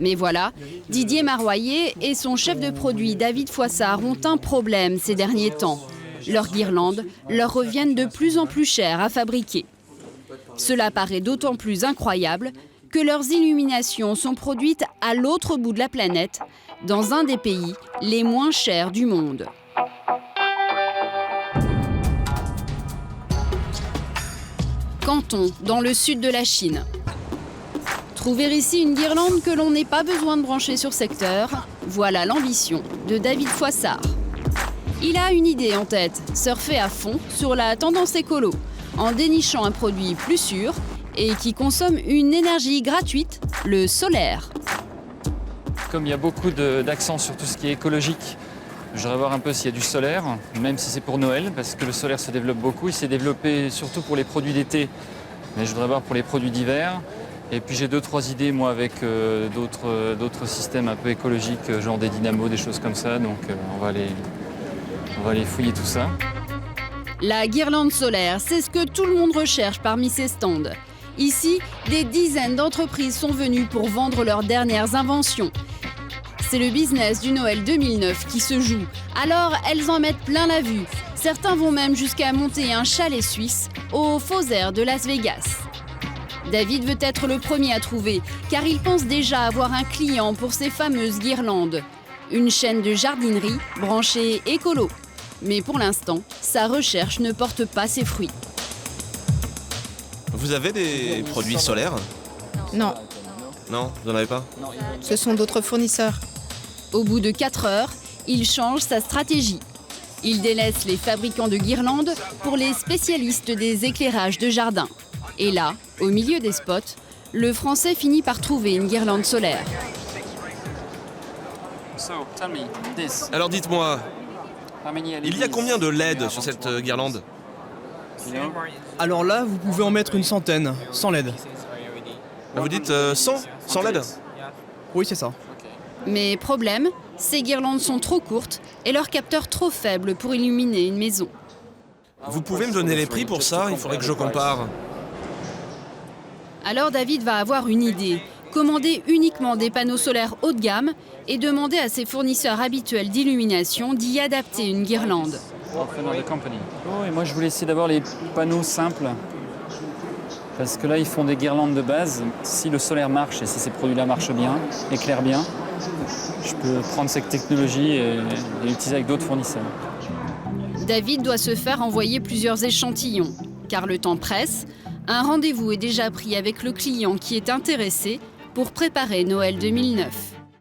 Mais voilà, Didier Maroyer et son chef de produit David Foissard ont un problème ces derniers temps. Leurs guirlandes leur reviennent de plus en plus chères à fabriquer. Cela paraît d'autant plus incroyable que leurs illuminations sont produites à l'autre bout de la planète, dans un des pays les moins chers du monde. Canton, dans le sud de la Chine. Trouver ici une guirlande que l'on n'ait pas besoin de brancher sur secteur, voilà l'ambition de David Foissard. Il a une idée en tête, surfer à fond sur la tendance écolo, en dénichant un produit plus sûr et qui consomme une énergie gratuite, le solaire. Comme il y a beaucoup d'accent sur tout ce qui est écologique, je voudrais voir un peu s'il y a du solaire, même si c'est pour Noël, parce que le solaire se développe beaucoup. Il s'est développé surtout pour les produits d'été, mais je voudrais voir pour les produits d'hiver. Et puis j'ai 2-3 idées, moi, avec d'autres systèmes un peu écologiques, genre des dynamos, des choses comme ça. Donc on va aller fouiller tout ça. La guirlande solaire, c'est ce que tout le monde recherche parmi ces stands. Ici, des dizaines d'entreprises sont venues pour vendre leurs dernières inventions. C'est le business du Noël 2009 qui se joue. Alors, elles en mettent plein la vue. Certains vont même jusqu'à monter un chalet suisse au Faux Air de Las Vegas. David veut être le premier à trouver, car il pense déjà avoir un client pour ces fameuses guirlandes. Une chaîne de jardinerie branchée écolo. Mais pour l'instant, sa recherche ne porte pas ses fruits. Vous avez des produits solaires? Non, Non, vous n'en avez pas? ce sont d'autres fournisseurs. Au bout de 4 heures, il change sa stratégie. Il délaisse les fabricants de guirlandes pour les spécialistes des éclairages de jardin. Et là, au milieu des spots, le Français finit par trouver une guirlande solaire. Alors dites-moi, il y a combien de LED sur cette guirlande? Alors là, vous pouvez en mettre une centaine, sans LED. Vous dites 100 sans LED? Oui, c'est ça. Mais problème, ces guirlandes sont trop courtes et leur capteur trop faible pour illuminer une maison. Vous pouvez me donner les prix pour ça? Il faudrait que je compare. Alors David va avoir une idée. Commander uniquement des panneaux solaires haut de gamme et demander à ses fournisseurs habituels d'illumination d'y adapter une guirlande. Oh, et moi je voulais essayer d'avoir les panneaux simples. Parce que là, ils font des guirlandes de base. Si le solaire marche et si ces produits-là marchent bien, éclairent bien, je peux prendre cette technologie et l'utiliser avec d'autres fournisseurs. David doit se faire envoyer plusieurs échantillons, car le temps presse. Un rendez-vous est déjà pris avec le client qui est intéressé pour préparer Noël 2009.